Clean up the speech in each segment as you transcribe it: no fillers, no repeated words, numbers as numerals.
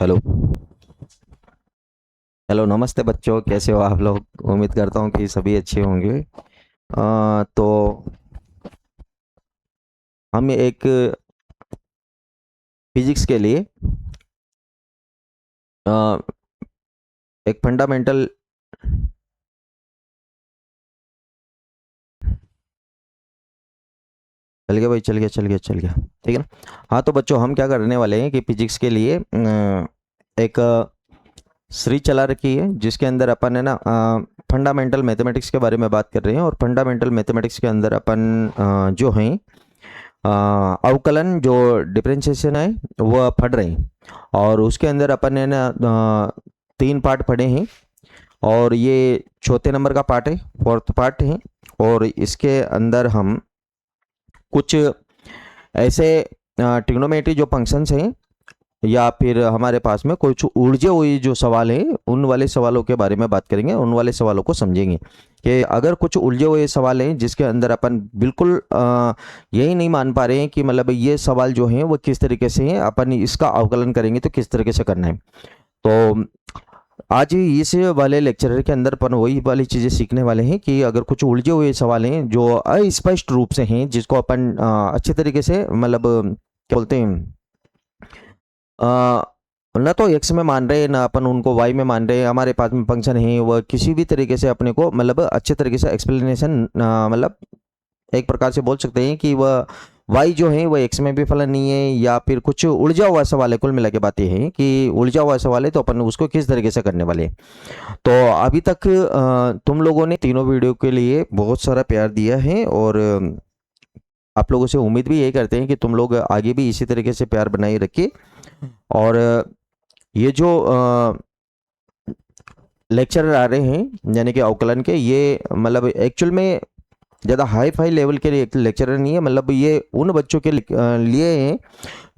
Hello. Hello, नमस्ते बच्चों, कैसे हो आप लोग? उम्मीद करता हूँ कि सभी अच्छे होंगे। तो हम एक फिजिक्स के लिए अ, एक फंडामेंटल चल गया भाई, चल गया ठीक है ना। हाँ तो बच्चों, हम क्या करने वाले हैं कि फिजिक्स के लिए एक सीरीज चला रखी है जिसके अंदर अपन है ना फंडामेंटल मैथमेटिक्स के बारे में बात कर रहे हैं। और फंडामेंटल मैथमेटिक्स के अंदर अपन जो हैं अवकलन, जो डिफरेंशिएशन है वो पढ़ रहे हैं। और उसके अंदर अपन ने ना 3 पार्ट पढ़े हैं। और ये चौथे नंबर का पार्ट है, फोर्थ पार्ट है। और इसके अंदर हम कुछ ऐसे ट्रिग्नोमेट्री जो फंक्शंस हैं, या फिर हमारे पास में कुछ उलझे हुए जो सवाल हैं, उन वाले सवालों के बारे में बात करेंगे, उन वाले सवालों को समझेंगे। कि अगर कुछ उलझे हुए सवाल हैं जिसके अंदर अपन बिल्कुल यही नहीं मान पा रहे हैं कि मतलब ये सवाल जो हैं वो किस तरीके से हैं, अपन इसका अवकलन करेंगे तो किस तरीके से करना है। तो आज इस वाले लेक्चर के अंदर अपन वही वाली चीज़ें सीखने वाले हैं कि अगर कुछ उलझे हुए सवाल हैं जो अस्पष्ट रूप से हैं, जिसको अपन अच्छे तरीके से मतलब क्या बोलते हैं, ना तो एक्स में मान रहे हैं ना अपन उनको वाई में मान रहे हैं, हमारे पास में फंक्शन है वह किसी भी तरीके से अपने को मतलब अच्छे तरीके से एक्सप्लेनेशन मतलब एक प्रकार से बोल सकते हैं कि वह वाई जो है वह एक्स में भी फलन नहीं है, या फिर कुछ उलझा हुआ सवाल है। कुल मिला के बात यह है कि उलझा हुआ सवाल है तो अपन उसको किस तरीके से करने वाले हैं। तो अभी तक तुम लोगों ने तीनों वीडियो के लिए बहुत सारा प्यार दिया है। और आप लोगों से उम्मीद भी यही करते हैं कि तुम लोग आगे भी इसी तरीके से प्यार बनाए रखिए। और ये जो लेक्चर आ रहे हैं यानी कि अवकलन के, ये मतलब एक्चुअल में ज़्यादा हाई फाई लेवल के लिए लेक्चर नहीं है। मतलब ये उन बच्चों के लिए हैं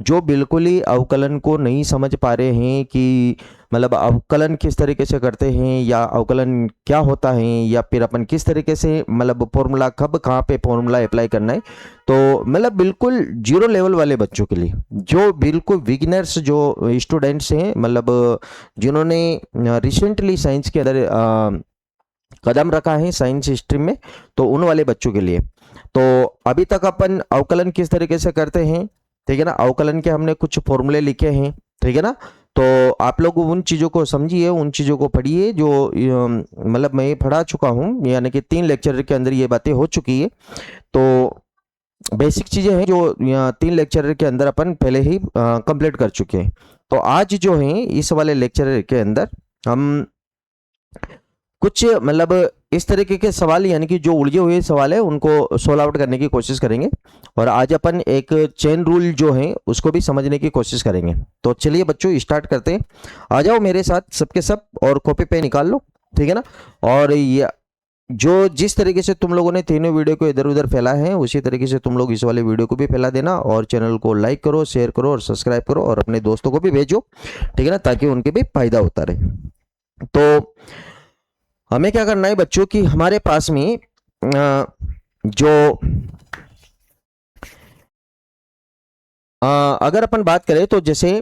जो बिल्कुल ही अवकलन को नहीं समझ पा रहे हैं कि मतलब अवकलन किस तरीके से करते हैं, या अवकलन क्या होता है, या फिर अपन किस तरीके से मतलब फॉर्मूला कब कहाँ पे फॉर्मूला अप्लाई करना है। तो मतलब बिल्कुल जीरो लेवल वाले बच्चों के लिए, जो बिल्कुल बिगिनर्स जो स्टूडेंट्स हैं, मतलब जिन्होंने रिसेंटली साइंस के अंदर कदम रखा है साइंस स्ट्रीम में, तो उन वाले बच्चों के लिए। तो अभी तक अपन अवकलन किस तरीके से करते हैं, ठीक है ना, अवकलन के हमने कुछ फॉर्मूले लिखे हैं, ठीक है ना। तो आप लोग उन चीज़ों को समझिए, उन चीज़ों को पढ़िए जो मतलब मैं पढ़ा चुका हूँ, यानी कि 3 लेक्चर के अंदर ये बातें हो चुकी है। तो बेसिक चीज़ें हैं जो 3 लेक्चर के अंदर अपन पहले ही कंप्लीट कर चुके हैं। तो आज जो है इस वाले लेक्चर के अंदर हम कुछ मतलब इस तरीके के सवाल, यानी कि जो उलझे हुए सवाल है उनको सोल्व आउट करने की कोशिश करेंगे। और आज अपन एक चेन रूल जो है उसको भी समझने की कोशिश करेंगे। तो चलिए बच्चों, स्टार्ट करते हैं। आ जाओ मेरे साथ सबके सब, और कॉपी पे निकाल लो, ठीक है ना। और ये जो जिस तरीके से तुम लोगों ने तीनों वीडियो को इधर उधर फैला है, उसी तरीके से तुम लोग इस वाले वीडियो को भी फैला देना। और चैनल को लाइक करो, शेयर करो और सब्सक्राइब करो, और अपने दोस्तों को भी भेजो, ठीक है ना, ताकि उनके भी फायदा होता रहे। तो हमें क्या करना है बच्चों कि हमारे पास में जो अगर अपन बात करें तो जैसे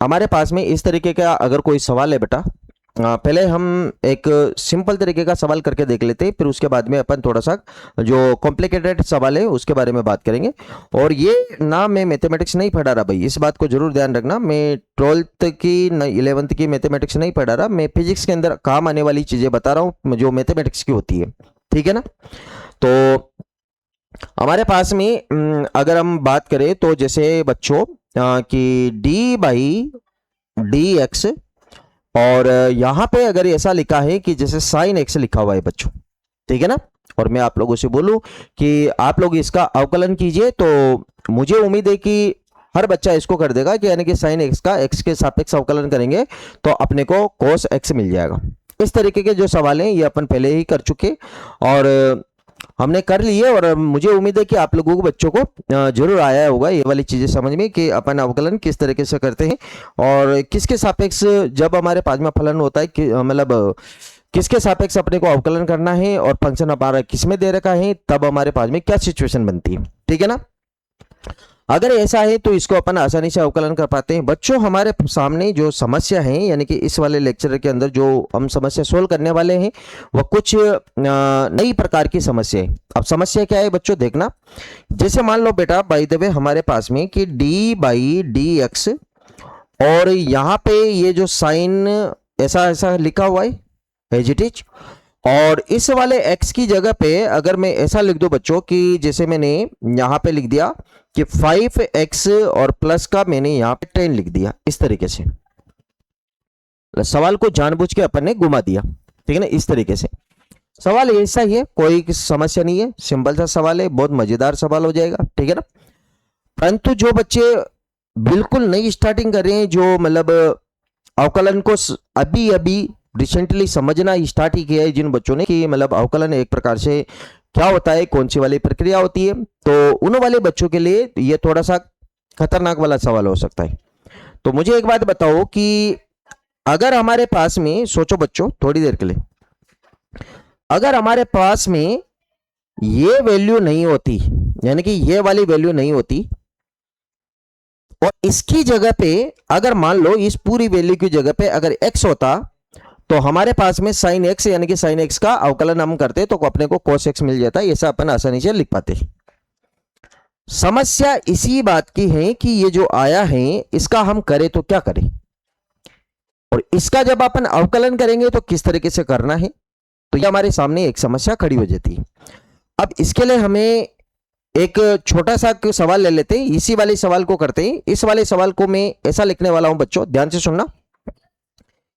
हमारे पास में इस तरीके का अगर कोई सवाल है बेटा, पहले हम एक सिंपल तरीके का सवाल करके देख लेते हैं, फिर उसके बाद में अपन थोड़ा सा जो कॉम्प्लिकेटेड सवाल है उसके बारे में बात करेंगे। और ये ना मैं मैथमेटिक्स नहीं पढ़ा रहा भाई, इस बात को जरूर ध्यान रखना। मैं 12th की न 11th की मैथमेटिक्स नहीं पढ़ा रहा, मैं फिजिक्स के अंदर काम आने वाली चीज़ें बता रहा हूँ जो मैथमेटिक्स की होती है, ठीक है ना। तो हमारे पास में अगर हम बात करें तो जैसे बच्चों कि डी बाई डी एक्स, और यहां पे अगर ऐसा लिखा है कि जैसे साइन एक्स लिखा हुआ है बच्चों, ठीक है ना। और मैं आप लोगों से बोलूं कि आप लोग इसका अवकलन कीजिए, तो मुझे उम्मीद है कि हर बच्चा इसको कर देगा कि यानी कि साइन एक्स का एक्स के सापेक्ष अवकलन करेंगे तो अपने को कोस एक्स मिल जाएगा। इस तरीके के जो सवाल हैं ये अपन पहले ही कर चुके और हमने कर लिए। और मुझे उम्मीद है कि आप लोगों को बच्चों को जरूर आया होगा ये वाली चीजें समझ में कि अपन अवकलन किस तरीके से करते हैं, और किसके सापेक्ष जब हमारे पास में फलन होता है कि मतलब किसके सापेक्ष अपने को अवकलन करना है, और फंक्शन हमारा किस में दे रखा है, तब हमारे पास में क्या सिचुएशन बनती है, ठीक है ना। अगर ऐसा है तो इसको अपन आसानी से अवकलन कर पाते हैं। बच्चों हमारे सामने जो समस्या है, यानी कि इस वाले लेक्चर के अंदर जो हम समस्या सोल्व करने वाले हैं वह कुछ नई प्रकार की समस्या है। अब समस्या क्या है बच्चों, देखना। जैसे मान लो बेटा बाय द वे हमारे पास में कि d/dx और यहाँ पे ये जो साइन ऐसा ऐसा लिखा हुआ है एज इट इज, और इस वाले x की जगह पे अगर मैं ऐसा लिख दूं बच्चों कि जैसे मैंने यहाँ पे लिख दिया कि 5x और प्लस का मैंने यहाँ पे 10 लिख दिया, इस तरीके से सवाल को जानबूझ के अपन ने घुमा दिया, ठीक है ना। इस तरीके से सवाल ऐसा ही है, कोई समस्या नहीं है, सिंपल सा सवाल है, बहुत मजेदार सवाल हो जाएगा, ठीक है ना। परंतु जो बच्चे बिल्कुल नई स्टार्टिंग कर रहे हैं, जो मतलब अवकलन को अभी अभी रिसेंटली समझना स्टार्ट ही किया है जिन बच्चों ने, कि मतलब अवकलन एक प्रकार से क्या होता है, कौन सी वाली प्रक्रिया होती है, तो उन वाले बच्चों के लिए ये थोड़ा सा खतरनाक वाला सवाल हो सकता है। तो मुझे एक बात बताओ कि अगर हमारे पास में, सोचो बच्चों थोड़ी देर के लिए, अगर हमारे पास में ये वैल्यू नहीं होती, यानी कि ये वाली वैल्यू नहीं होती, और इसकी जगह पे अगर मान लो इस पूरी वैल्यू की जगह पे अगर x होता, तो हमारे पास में साइन x यानी कि साइन x का अवकलन हम करते तो अपने को cos x मिल जाता, ऐसा अपन आसानी से लिख पाते। समस्या इसी बात की है कि ये जो आया है इसका हम करें तो क्या करें, और इसका जब अपन अवकलन करेंगे तो किस तरीके से करना है, तो ये हमारे सामने एक समस्या खड़ी हो जाती है। अब इसके लिए हमें एक छोटा सा सवाल ले लेते हैं, इसी वाले सवाल को करते हैं। इस वाले सवाल को मैं ऐसा लिखने वाला हूं बच्चों, ध्यान से सुनना।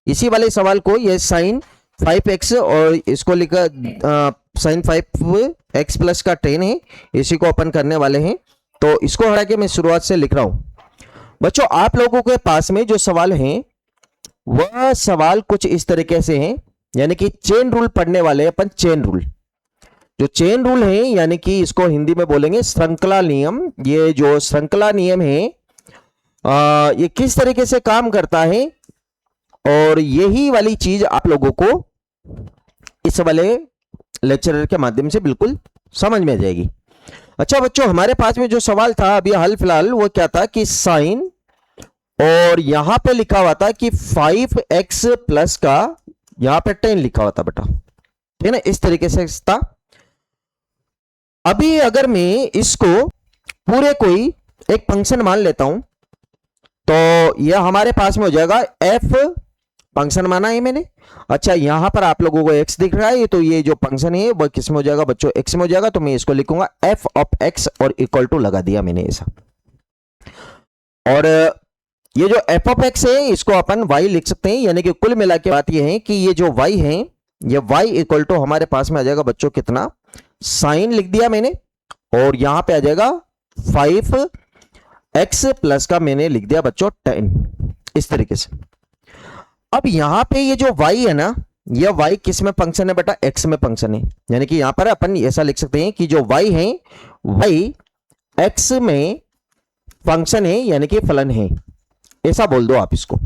इसी वाले सवाल को, ये साइन 5x और इसको लिखा साइन 5x प्लस का 10 है, इसी को अपन करने वाले हैं। तो इसको हटा के मैं शुरुआत से लिख रहा हूं बच्चों। आप लोगों के पास में जो सवाल है वह सवाल कुछ इस तरीके से है, यानी कि चेन रूल पढ़ने वाले अपन। चेन रूल, जो चेन रूल है, यानी कि इसको हिंदी में बोलेंगे श्रृंखला नियम। ये जो श्रृंखला नियम है ये किस तरीके से काम करता है, और यही वाली चीज आप लोगों को इस वाले लेक्चर के माध्यम से बिल्कुल समझ में आ जाएगी। अच्छा बच्चों, हमारे पास में जो सवाल था अभी हाल फिलहाल, वो क्या था कि साइन, और यहां पे लिखा हुआ था कि 5x प्लस का यहां पे 10 लिखा हुआ था बेटा, ठीक है ना, इस तरीके से था। अभी अगर मैं इसको पूरे कोई एक फंक्शन मान लेता हूं, तो यह हमारे पास में हो जाएगा f, फंक्शन माना है मैंने। अच्छा, यहां पर आप लोगों को x दिख रहा है, तो ये जो फंक्शन है वो किस में हो जाएगा बच्चों, x में हो जाएगा। तो मैं इसको लिखूंगा f ऑफ x और इक्वल टू लगा दिया मैंने ऐसा। और ये जो f ऑफ x है इसको अपन y लिख सकते हैं, यानी कि कुल मिला के बात ये है कि ये जो y है, ये y इक्वल टू हमारे पास में आ जाएगा बच्चों कितना, साइन लिख दिया मैंने, और यहां पे आ जाएगा 5x प्लस का मैंने लिख दिया बच्चों 10, इस तरीके से। अब यहां पे ये जो y है ना, ये y किस में फंक्शन है बेटा, x में फंक्शन है, यानी कि यहां पर अपन ऐसा लिख सकते हैं कि जो y है y x में फंक्शन है, यानी कि फलन है, ऐसा बोल दो आप इसको,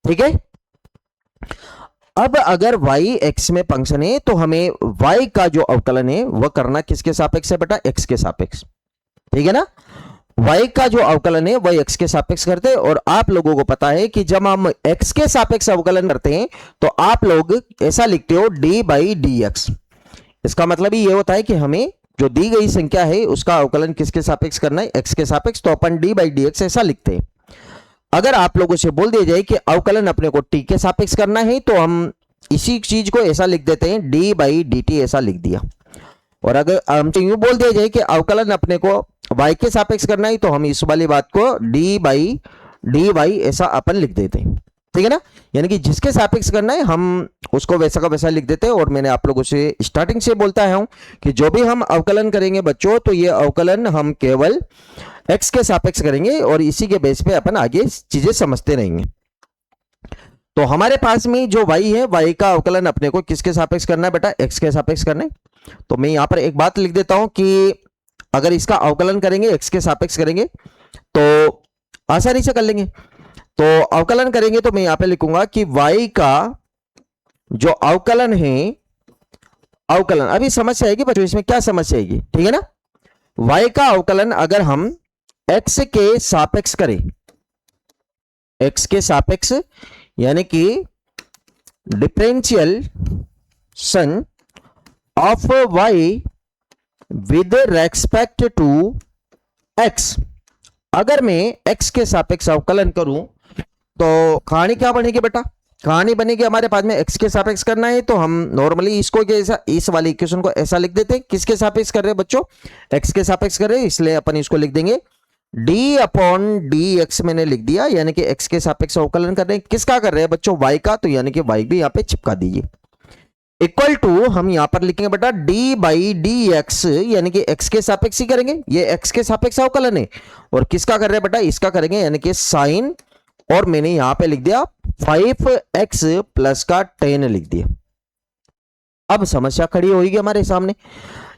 ठीक है। अब अगर y x में फंक्शन है तो हमें y का जो अवकलन है वह करना किसके सापेक्ष है बेटा, x के सापेक्ष, ठीक है ना। y का जो अवकलन है वह x के सापेक्ष करते हैं, और आप लोगों को पता है कि जब हम x के सापेक्ष अवकलन करते हैं तो आप लोग ऐसा लिखते हो d/dx। इसका मतलब ही ये होता है कि हमें जो दी गई संख्या है उसका अवकलन किसके सापेक्ष करना है, x के सापेक्ष, तो अपन d/dx ऐसा लिखते हैं। अगर आप लोगों से बोल दिया जाए कि अवकलन अपने को t के सापेक्ष करना है, तो हम इसी चीज को ऐसा लिख देते हैं d/dt, ऐसा लिख दिया। और अगर हमसे यूं बोल दिया जाए कि अवकलन अपने को y के सापेक्ष करना है, तो हम इस वाली बात को d/dy ऐसा अपन लिख देते हैं, ठीक है ना। यानी कि जिसके सापेक्ष करना है हम उसको वैसा का वैसा लिख देते हैं। और मैंने आप लोगों से स्टार्टिंग से बोलता हूं कि जो भी हम अवकलन करेंगे बच्चों, तो ये अवकलन हम केवल x के सापेक्ष करेंगे, और इसी के बेस पे अपन आगे चीजें समझते रहेंगे। तो हमारे पास में जो y है, y का अवकलन अपने को किसके सापेक्ष करना है बेटा, x के सापेक्ष करना है। तो मैं यहां पर एक बात लिख देता हूं कि अगर इसका अवकलन करेंगे, x के सापेक्ष करेंगे, तो आसानी से कर लेंगे। तो अवकलन करेंगे तो मैं यहां पे लिखूंगा कि y का जो अवकलन है, अवकलन अभी समस्या आएगी बच्चों, इसमें क्या समस्या आएगी, ठीक है ना। y का अवकलन अगर हम x के सापेक्ष करें, x के सापेक्ष यानी कि differentiation of y with respect to x। अगर मैं x के सापेक्ष अवकलन करूं तो कहानी क्या बनेगी बेटा? कहानी बनेगी हमारे पास में x के सापेक्ष करना है तो हम नॉर्मली इसको कैसा, इस वाली इक्वेशन को ऐसा लिख देते हैं। किसके सापेक्ष कर रहे हैं बच्चों? x के सापेक्ष कर रहे हैं, इसलिए अपन इसको लिख देंगे d अपॉन dx मैंने लिख दिया, यानी कि x के सापेक्ष अवकलन कर रहे हैं। किसका कर रहे हैं बच्चों? y का, तो यानी कि y भी यहां पे चिपका दीजिए। इक्वल टू हम यहां पर लिखेंगे बेटा d बाई डी एक्स, यानी कि x के सापेक्ष ही करेंगे, ये x के सापेक्ष अवकलन है। और किसका कर रहे हैं बेटा? इसका करेंगे, यानी कि साइन, और मैंने यहां पे लिख दिया 5x प्लस का 10 लिख दिया। अब समस्या खड़ी होगी हमारे सामने,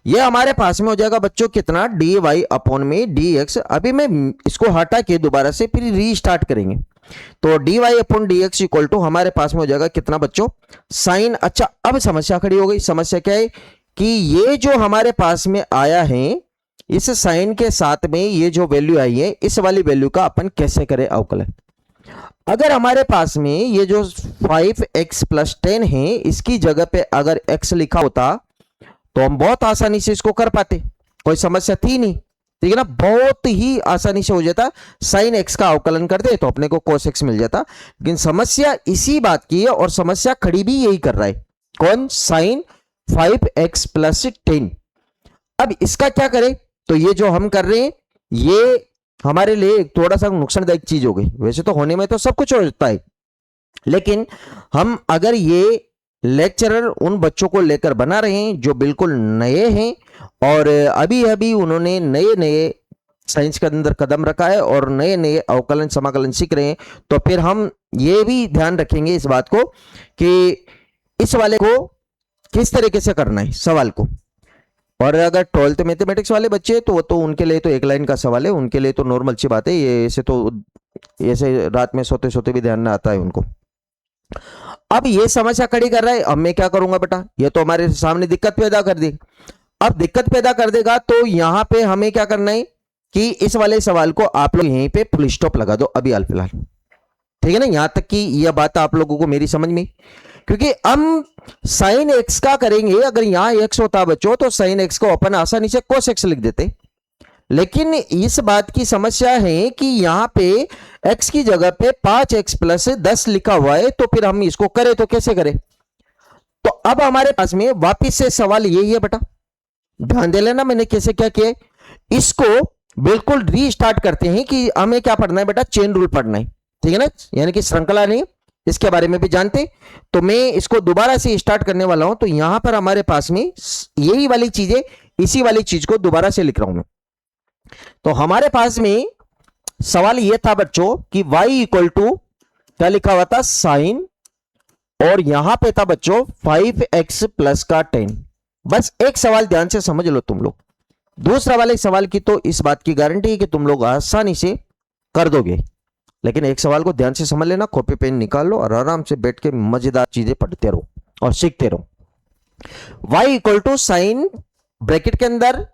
ये हमारे पास में हो जाएगा बच्चों कितना? dy अपॉन में dx। अभी मैं इसको हटा के दोबारा से फिर रीस्टार्ट करेंगे तो dy upon dx equal to हमारे पास में हो जाएगा कितना बच्चों? साइन। अच्छा, अब समस्या खड़ी हो गई। समस्या क्या है कि ये जो हमारे पास में आया है, इस साइन के साथ में ये जो वैल्यू आई है, इस वाली वैल्यू का अपन कैसे करें अवकलन? अगर हमारे पास में ये जो 5x प्लस 10 है, इसकी जगह पे अगर x लिखा होता तो हम बहुत आसानी से इसको कर पाते, कोई समस्या थी नहीं, ठीक है ना? बहुत ही आसानी से हो जाता, साइन x का अवकलन कर दे तो अपने को cos x मिल जाता। लेकिन समस्या इसी बात की है, और समस्या खड़ी भी यही कर रहा है। कौन? Sine 5x plus 10। अब इसका क्या करें? तो ये जो हम कर रहे हैं ये हमारे लिए थोड़ा सा नुकसानदायक चीज हो गई। वैसे तो होने में तो सब कुछ हो जाता है, लेकिन हम अगर ये लेक्चरर उन बच्चों को लेकर बना रहे हैं जो बिल्कुल नए हैं और अभी अभी उन्होंने नए नए साइंस के अंदर कदम रखा है और नए नए अवकलन समाकलन सीख रहे हैं, तो फिर हम ये भी ध्यान रखेंगे इस बात को कि इस वाले को किस तरीके से करना है सवाल को। और अगर 12th मैथमेटिक्स वाले बच्चे तो वो तो उनके लिए तो एक लाइन का सवाल है, उनके लिए तो नॉर्मल सी बात है, ये ऐसे तो ऐसे रात में सोते सोते भी ध्यान ना आता है उनको। अब ये समस्या खड़ी कर रहा है, अब मैं क्या करूंगा बेटा? ये तो हमारे सामने दिक्कत पैदा कर दी। अब दिक्कत पैदा कर देगा तो यहां पे हमें क्या करना है कि इस वाले सवाल को आप लोग यहीं पे फुल स्टॉप लगा दो अभी हाल फिलहाल, ठीक है ना? यहां तक कि यह बात आप लोगों को मेरी समझ में, क्योंकि हम साइन एक्स का करेंगे, अगर यहां एक्स होता बच्चों तो साइन एक्स को अपन आसानी से कोस एक्स लिख देते, लेकिन इस बात की समस्या है कि यहां पे x की जगह पे 5x प्लस 10 लिखा हुआ है, तो फिर हम इसको करें तो कैसे करें? तो अब हमारे पास में वापिस से सवाल यही है बेटा, ध्यान दे लेना मैंने कैसे क्या किया। इसको बिल्कुल रीस्टार्ट करते हैं कि हमें क्या पढ़ना है बेटा? चेन रूल पढ़ना है, ठीक है ना? यानी कि श्रृंखला नहीं, इसके बारे में भी जानते। तो मैं इसको दोबारा से स्टार्ट करने वाला हूं, तो यहां पर हमारे पास में यही वाली चीजें, इसी वाली चीज को दोबारा से लिख रहा हूं मैं। तो हमारे पास में सवाल यह था बच्चों कि y इक्वल टू क्या लिखा हुआ था? साइन, और यहां पे था बच्चों 5x प्लस का 10। बस एक सवाल ध्यान से समझ लो तुम लोग, दूसरा वाले सवाल की तो इस बात की गारंटी है कि तुम लोग आसानी से कर दोगे, लेकिन एक सवाल को ध्यान से समझ लेना, कॉपी पेन निकाल लो और आराम से बैठ के मजेदार चीजें पढ़ते रहो और सीखते रहो। y equal to sine bracket के अंदर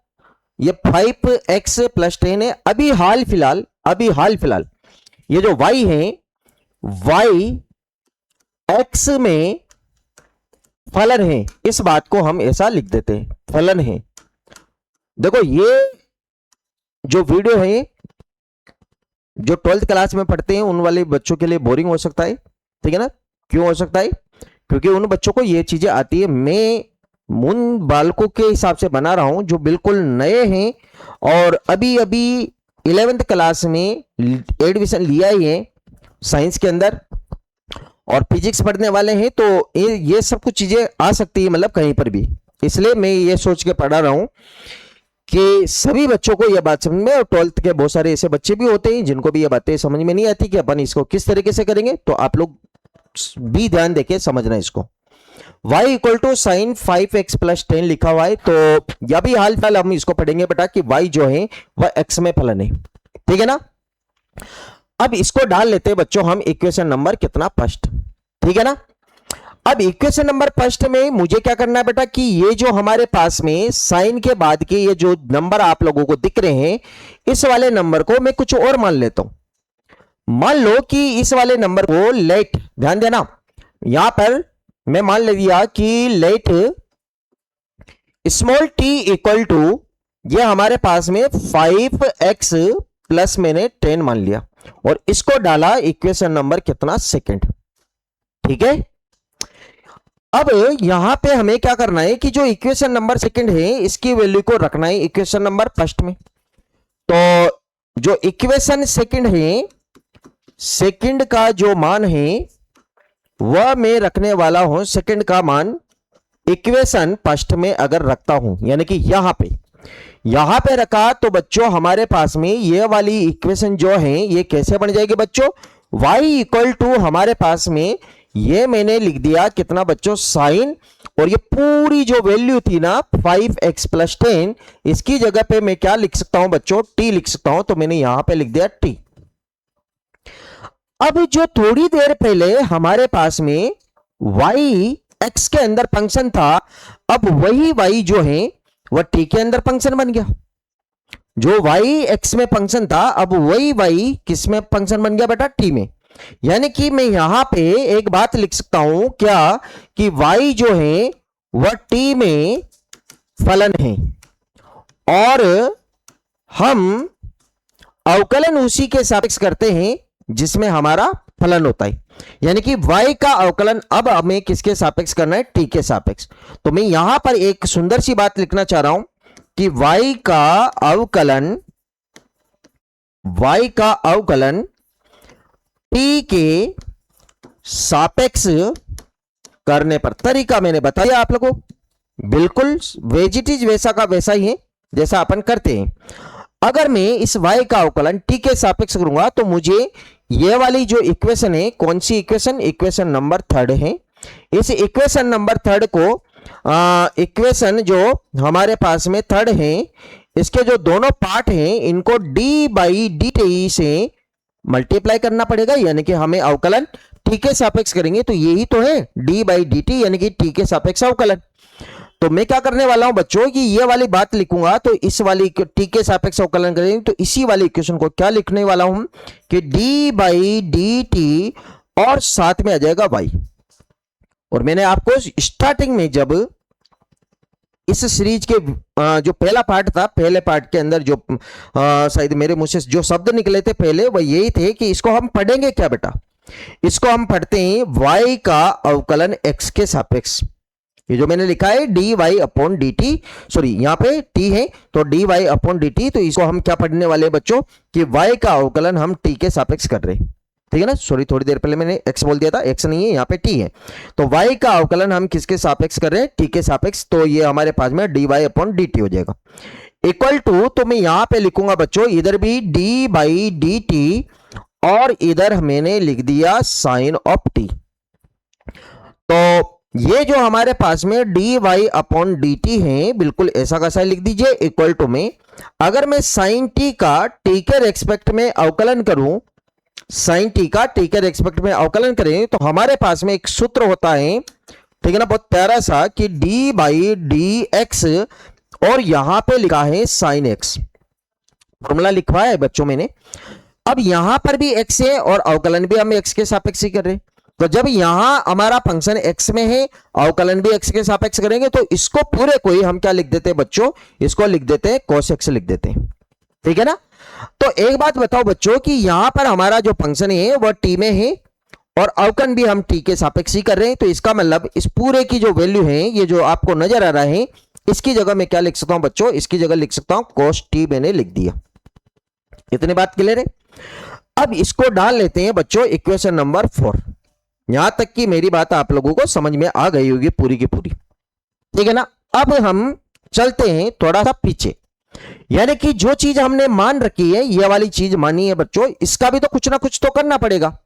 ये 5x प्लस 10 है। अभी हाल फिलहाल ये जो y है, y x में फलन है, इस बात को हम ऐसा लिख देते हैं, फलन है। देखो ये जो वीडियो है जो 12th क्लास में पढ़ते हैं उन वाले बच्चों के लिए बोरिंग हो सकता है, ठीक है ना? क्यों हो सकता है? क्योंकि उन बच्चों को ये चीजें आती है। मैं उन बालकों के हिसाब से बना रहा हूं जो बिल्कुल नए हैं और अभी अभी 11th क्लास में एडमिशन लिया ही है साइंस के अंदर और फिजिक्स पढ़ने वाले हैं, तो ये सब कुछ चीजें आ सकती है मतलब कहीं पर भी। इसलिए मैं ये सोच के पढ़ा रहा हूं कि सभी बच्चों को यह बात समझ में, और 12th के बहुत सारे ऐसे बच्चे भी होते हैं जिनको भी ये बातें समझ में नहीं आती कि अपन इसको किस तरीके से करेंगे, तो आप लोग भी ध्यान देके समझना इसको। y equal to sine 5x plus 10 लिखा हुआ है, तो यह भी हाल फिलहाल हम इसको पढ़ेंगे बेटा कि y जो है वह x में फलन है, ठीक है ना? अब इसको डाल लेते हैं बच्चों हम इक्वेशन नंबर कितना? फर्स्ट, ठीक है ना? अब इक्वेशन नंबर फर्स्ट में मुझे क्या करना है बेटा कि ये जो हमारे पास में साइन के बाद के ये जो नंबर आप लोगों को दिख रहे हैं, इस वाले नंबर को मैं कुछ और मान लेता हूं। मान लो कि इस वाले नंबर को लेट, ध्यान देना, यहां पर मैं मान ले दिया कि let small t equal to, ये हमारे पास में 5x प्लस मैंने 10 मान लिया और इसको डाला इक्वेशन नंबर कितना, सेकंड। ठीक है, अब यहां पे हमें क्या करना है कि जो इक्वेशन नंबर सेकंड है इसकी वैल्यू को रखना है इक्वेशन नंबर फर्स्ट में। तो जो इक्वेशन सेकंड है, सेकंड का जो मान है वह मैं रखने वाला हूं, सेकंड का मान इक्वेशन फर्स्ट में अगर रखता हूं, यानी कि यहां पे रखा तो बच्चों हमारे पास में ये वाली इक्वेशन जो है ये कैसे बन जाएगी बच्चों, y इक्वल टू हमारे पास में ये मैंने लिख दिया कितना बच्चों, साइन, और ये पूरी जो वैल्यू थी ना 5x प्लस 10, इसकी जगह पे मैं क्या लिख सकता हूं बच्चों, t लिख सकता हूं, तो मैंने यहां पे लिख दिया t। अब जो थोड़ी देर पहले हमारे पास में y x के अंदर फंक्शन था, अब वही y जो है वह t के अंदर फंक्शन बन गया। जो y x में फंक्शन था, अब वही y किस में फंक्शन बन गया बेटा, t में। यानी कि मैं यहां पे एक बात लिख सकता हूं क्या कि y जो है वह t में फलन है और हम अवकलन उसी के सापेक्ष करते हैं जिसमें हमारा फलन होता है। यानी कि y का अवकलन अब हमें किसके सापेक्ष करना है, t के सापेक्ष। तो मैं यहां पर एक सुंदर सी बात लिखना चाह रहा हूं कि y का अवकलन t के सापेक्ष करने पर, तरीका मैंने बताया आप लोगों को, बिल्कुल वेजिटीज वैसा का वैसा ही है जैसा अपन करते हैं। अगर मैं इस y का अवकलन t के सापेक्ष करूंगा तो मुझे ये वाली जो इक्वेशन है, कौन सी इक्वेशन, इक्वेशन नंबर थर्ड है। इस इक्वेशन नंबर थर्ड को इक्वेशन जो हमारे पास में थर्ड है, इसके जो दोनों पार्ट हैं इनको d बाई डी टी से मल्टीप्लाई करना पड़ेगा, यानी कि हमें अवकलन t के सापेक्ष करेंगे तो यही तो है d बाई डी टी, यानी कि t के सापेक्ष अवकलन। तो मैं क्या करने वाला हूं बच्चों कि ये वाली बात लिखूंगा तो इस वाली t के सापेक्ष अवकलन करेंगे तो इसी वाली इक्वेशन को क्या लिखने वाला हूं कि d बाई डी टी और साथ में आ जाएगा y। और मैंने आपको स्टार्टिंग में जब इस सीरीज के जो पहला पार्ट था, पहले पार्ट के अंदर जो शायद मेरे मुंह से जो शब्द निकले थे पहले वह यही थे कि इसको हम पढ़ेंगे क्या बेटा, इसको हम पढ़ते हैं y का अवकलन x के सापेक्ष। ये जो मैंने लिखा है dy upon D T, sorry यहाँ पे t है तो dy अपॉन डी टी, तो इसको हम क्या पढ़ने वाले हैं बच्चों कि y का अवकलन हम t के सापेक्ष कर रहे हैं। ठीक है ना, सॉरी थोड़ी देर पहले मैंने x बोल दिया था, x नहीं है यहाँ पे t है। तो y का अवकलन हम किसके सापेक्ष कर रहे हैं, t के सापेक्ष। तो ये हमारे पास में dy अपॉन डी टी हो जाएगा इक्वल टू, तो मैं यहाँ पे लिखूंगा बच्चों इधर भी d बाई डी टी और इधर मैंने लिख दिया साइन ऑफ t। तो ये जो हमारे पास में dy अपॉन डी टी है बिल्कुल ऐसा कैसा लिख दीजिए इक्वल टू में, अगर मैं साइन t का t के रेस्पेक्ट में अवकलन करूं, साइन t का t के रेस्पेक्ट में अवकलन करें तो हमारे पास में एक सूत्र होता है, ठीक है ना, बहुत प्यारा सा कि d बाई डी एक्स और यहां पे लिखा है साइन x, फॉर्मूला लिखवा है बच्चों मैंने। अब यहां पर भी x है और अवकलन भी हम x के सापेक्ष ही कर रहे हैं, तो जब यहां हमारा फंक्शन x में है, अवकलन भी x के सापेक्ष करेंगे तो इसको पूरे को ही हम क्या लिख देते हैं बच्चों, इसको लिख देते हैं cos x लिख देते हैं। ठीक है ना, तो एक बात बताओ बच्चों कि यहां पर हमारा जो फंक्शन है वह t में है और अवकलन भी हम t के सापेक्ष ही कर रहे हैं, तो इसका मतलब इस पूरे की जो वैल्यू है, ये जो आपको नजर आ रहा है, इसकी जगह मैं क्या लिख सकता हूं बच्चों, इसकी जगह लिख सकता हूं cos t मैंने लिख दिया। इतनी बात क्लियर है। अब इसको डाल लेते हैं बच्चों इक्वेशन नंबर 4। यहां तक कि मेरी बात आप लोगों को समझ में आ गई होगी पूरी की पूरी, ठीक है ना। अब हम चलते हैं थोड़ा सा पीछे, यानी कि जो चीज हमने मान रखी है, ये वाली चीज मानी है बच्चों, इसका भी तो कुछ ना कुछ तो करना पड़ेगा।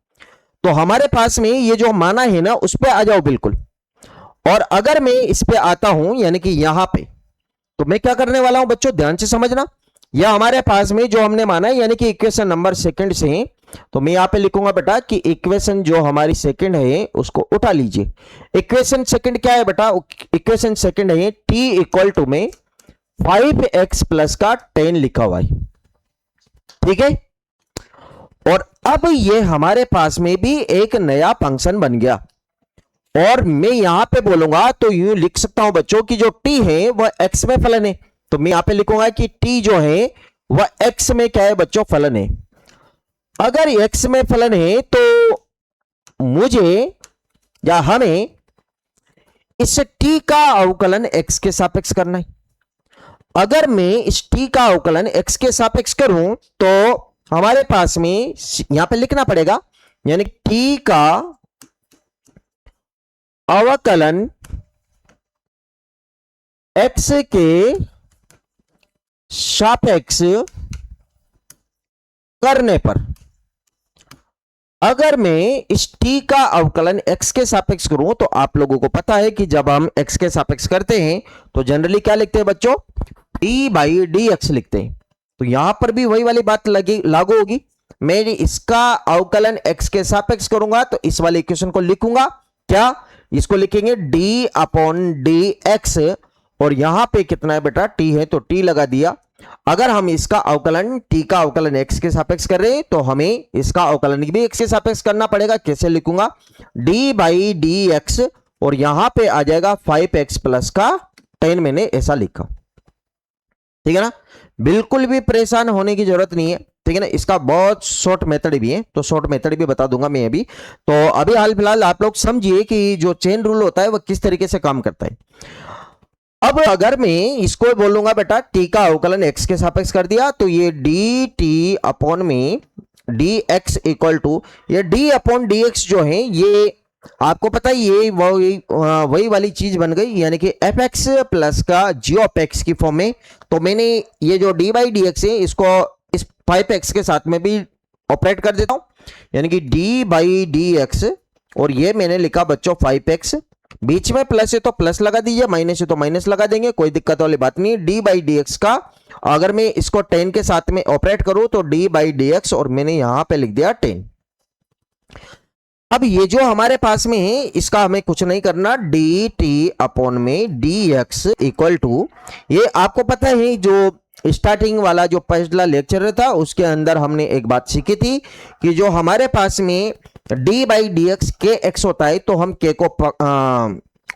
तो हमारे पास में ये जो माना है ना उस पे आ जाओ बिल्कुल, और अगर मैं इस पे आता हूं यानी कि यहां पे, तो मैं क्या करने वाला हूं बच्चों, ध्यान से समझना। यह हमारे पास में जो हमने माना है यानी कि इक्वेशन नंबर सेकंड से तो मैं यहां पे लिखूंगा बेटा कि इक्वेशन जो हमारी सेकंड है उसको उठा लीजिए। इक्वेशन सेकंड क्या है बेटा? इक्वेशन सेकंड है t इक्वल टू में 5x प्लस का 10 लिखा हुआ है, ठीक है। और अब ये हमारे पास में भी एक नया फंक्शन बन गया, और मैं यहां पे बोलूंगा तो यूं लिख सकता हूं बच्चों कि जो t है वह x में फलन है। तो मैं यहां पे लिखूंगा कि t जो है वह x में क्या है बच्चों? फलन है। अगर x में फलन है तो मुझे या हमें इस t का अवकलन x के सापेक्ष करना है। अगर मैं इस t का अवकलन x के सापेक्ष करूं तो हमारे पास में यहां पे लिखना पड़ेगा, यानी t का अवकलन x के सापेक्ष करने पर, अगर मैं इस t का अवकलन x के सापेक्ष करूं तो आप लोगों को पता है कि जब हम x के सापेक्ष करते हैं तो जनरली क्या लिखते हैं बच्चों? d बाई dx लिखते हैं। तो यहां पर भी वही वाली बात लागू होगी। मैं इसका अवकलन x के सापेक्ष करूंगा तो इस वाले इक्वेशन को लिखूंगा क्या? इसको लिखेंगे d अपॉन dx, और यहां पे कितना है बेटा? t है तो t लगा दिया। अगर हम इसका अवकलन t का अवकलन x के सापेक्ष कर रहे हैं तो हमें इसका अवकलन भी x के सापेक्ष करना पड़ेगा। कैसे लिखूंगा? d बाई dx, और यहां पे आ जाएगा 5x प्लस का 10, मैंने ऐसा लिखा, ठीक है ना। बिल्कुल भी परेशान होने की जरूरत नहीं है, ठीक है ना। इसका बहुत शॉर्ट मेथड भी है, तो शॉर्ट मेथड भी बता दूंगा मैं अभी। तो अभी हाल फिलहाल आप लोग समझिए कि जो चेन रूल होता है वह किस तरीके से काम करता है। अब अगर मैं इसको बोलूंगा बेटा t का अवकलन x के सापेक्ष कर दिया तो ये dt अपॉन में dx इक्वल टू ये d अपॉन dx जो है ये आपको पता है ये वही वाली चीज बन गई, यानी कि fx प्लस का g ऑफ x की फॉर्म में। तो मैंने ये जो d बाई dx है इसको इस 5x के साथ में भी ऑपरेट कर देता हूं, यानी कि d बाई dx, और ये मैंने लिखा बच्चों 5x, बीच में प्लस है तो प्लस लगा दीजिए, माइनस है तो माइनस लगा देंगे, कोई दिक्कत वाली बात नहीं। d बाई dx का अगर मैं इसको 10 के साथ में ऑपरेट करूं तो d बाई dx, और मैंने यहां पे लिख दिया 10। अब ये जो हमारे पास में है इसका हमें कुछ नहीं करना, dt अपॉन में dx इक्वल टू, ये आपको पता है जो स्टार्टिंग वाला जो पहला लेक्चर था उसके अंदर हमने एक बात सीखी थी कि जो हमारे पास में d बाई dx के x होता है तो हम k को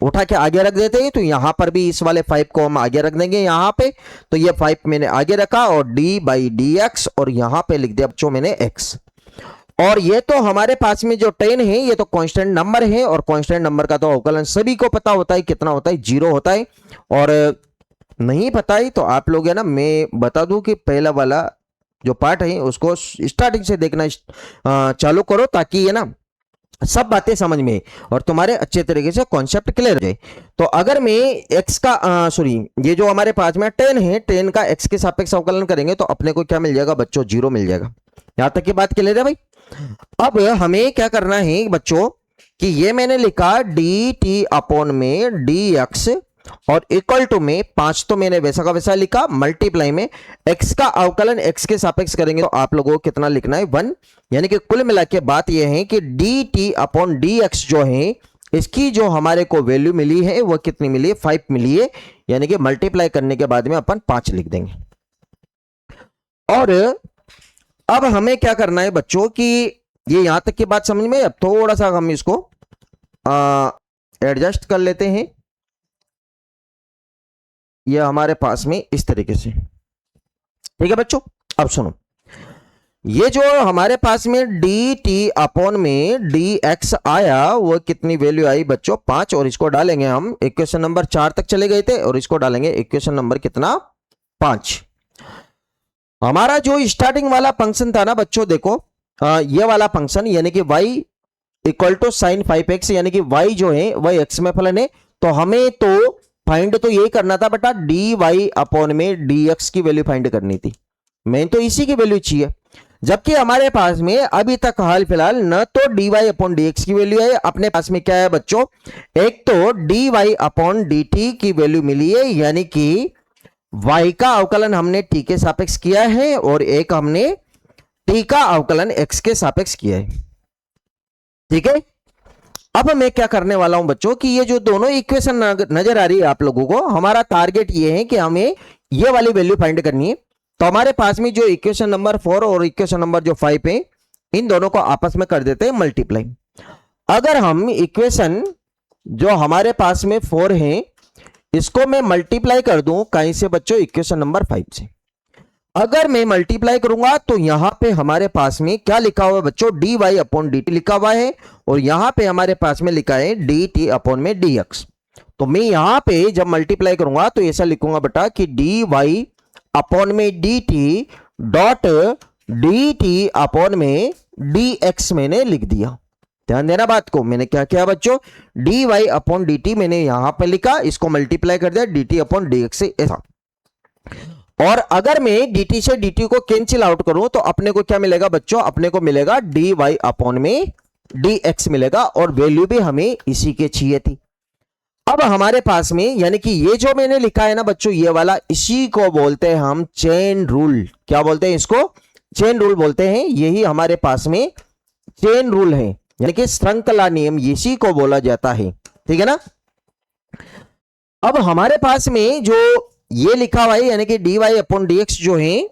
उठा के आगे रख देते हैं। तो यहां पर भी इस वाले 5 को हम आगे रख देंगे यहां पे, तो ये 5 मैंने आगे रखा और d बाई dx, और यहां पे लिख दिया बच्चों मैंने x। और ये तो हमारे पास में जो 10 है ये तो कांस्टेंट नंबर है, और कांस्टेंट नंबर का तो अवकलन सभी को पता होता है कितना होता है, 0 होता है। और नहीं पता है तो आप लोग है ना, मैं बता दूं कि पहला वाला जो पार्ट है उसको स्टार्टिंग से देखना चालू करो, ताकि ये ना सब बातें समझ में और तुम्हारे अच्छे तरीके से कॉन्सेप्ट क्लियर हो जाए। तो अगर मैं x का ये जो हमारे पास में 10 है, 10 का x के सापेक्ष अवकलन करेंगे तो अपने को क्या मिल जाएगा बच्चों? 0 मिल जाएगा। यहां तक की बात क्लियर है भाई। अब हमें क्या करना है बच्चों कि ये मैंने लिखा dt अपॉन में dx, और इक्वल टू में 5 तो मैंने वैसा का वैसा लिखा, मल्टीप्लाई में x का अवकलन x के सापेक्ष करेंगे तो आप लोगों को कितना लिखना है? 1। यानी कि कुल मिला के बात यह है कि dt अपॉन dx जो है इसकी जो हमारे को वैल्यू मिली है वो कितनी मिली है? 5 मिली है, यानी कि मल्टीप्लाई करने के बाद में अपन 5 लिख देंगे। और अब हमें क्या करना है बच्चों कि ये यहां तक की बात समझ में, अब थोड़ा सा हम इसको एडजस्ट कर लेते हैं। ये हमारे पास में इस तरीके से, ठीक है बच्चों। अब सुनो, ये जो हमारे पास में dt अपॉन में dx आया वो कितनी वैल्यू आई बच्चों? 5, और इसको डालेंगे हम, इक्वेशन नंबर 4 तक चले गए थे और इसको डालेंगे इक्वेशन नंबर कितना? 5। हमारा जो स्टार्टिंग वाला फंक्शन था ना बच्चों, देखो ये वाला फंक्शन, यानी कि y equal to sine 5x, यानी कि y जो है वह x में फलन है। तो हमें तो फाइंड तो यही करना था बेटा, dy अपॉन में dx की वैल्यू फाइंड करनी थी, मैं तो इसी की वैल्यू चाहिए। जबकि हमारे पास में अभी तक हाल फिलहाल न तो dy अपॉन dx की वैल्यू है, अपने पास में क्या है बच्चों? एक तो dy अपॉन dt की वैल्यू मिली है, यानी कि y का अवकलन हमने t के सापेक्ष किया है, और एक हमने टी का अवकलन x के सापेक्ष किया है। ठीक है, अब मैं क्या करने वाला हूं बच्चों कि ये जो दोनों इक्वेशन नजर आ रही है आप लोगों को, हमारा टारगेट ये है कि हमें ये वाली वैल्यू फाइंड करनी है। तो हमारे पास में जो इक्वेशन नंबर 4 और इक्वेशन नंबर जो 5 है, इन दोनों को आपस में कर देते हैं मल्टीप्लाई। अगर हम इक्वेशन जो हमारे पास में 4 है इसको मैं मल्टीप्लाई कर दूं कहीं से बच्चों, इक्वेशन नंबर 5 से। अगर मैं मल्टीप्लाई करूंगा तो यहां पे हमारे पास में क्या लिखा हुआ है बच्चों, dy अपॉन dt लिखा हुआ है, और यहां पे हमारे पास में लिखा है dt अपॉन में dx। तो मैं यहां पे जब मल्टीप्लाई करूंगा तो ऐसा लिखूंगा बेटा कि dy अपॉन में dt डॉट dt अपॉन में dx मैंने लिख दिया। ध्यान देना बात को, मैंने क्या किया बच्चों, dy अपॉन dt मैंने यहां पे लिखा, इसको मल्टीप्लाई कर दिया dt अपॉन dx से, ऐसा। और अगर मैं dt से dt को कैंसिल आउट करूं तो अपने को क्या मिलेगा बच्चों, अपने को मिलेगा dy अपॉन में dx मिलेगा, और वैल्यू भी हमें इसी के चाहिए थी। अब हमारे पास में यानी कि ये जो मैंने लिखा है ना बच्चों, ये वाला, इसी को बोलते हैं हम चेन रूल। क्या बोलते हैं इसको, चेन रूल बोलते हैं। यही हमारे पास में चेन रूल है, यानी कि श्रृंखला नियम, इसी को बोला जाता है। ठीक है ना। अब हमारे पास में जो ये लिखा हुआ है यानी कि dy अपॉन dx जो है,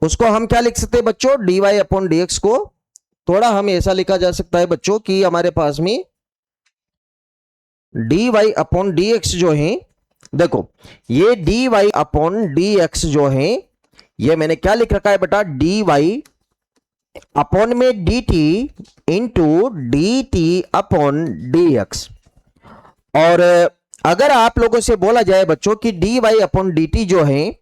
उसको हम क्या लिख सकते हैं बच्चों, dy अपॉन dx को थोड़ा हम ऐसा लिखा जा सकता है बच्चों कि हमारे पास में dy अपॉन dx जो है, देखो ये dy अपॉन dx जो है, ये मैंने क्या लिख रखा है बेटा, dy अपॉन में dt into dt upon dx। और अगर आप लोगों से बोला जाए बच्चों कि dy अपॉन dt जो है,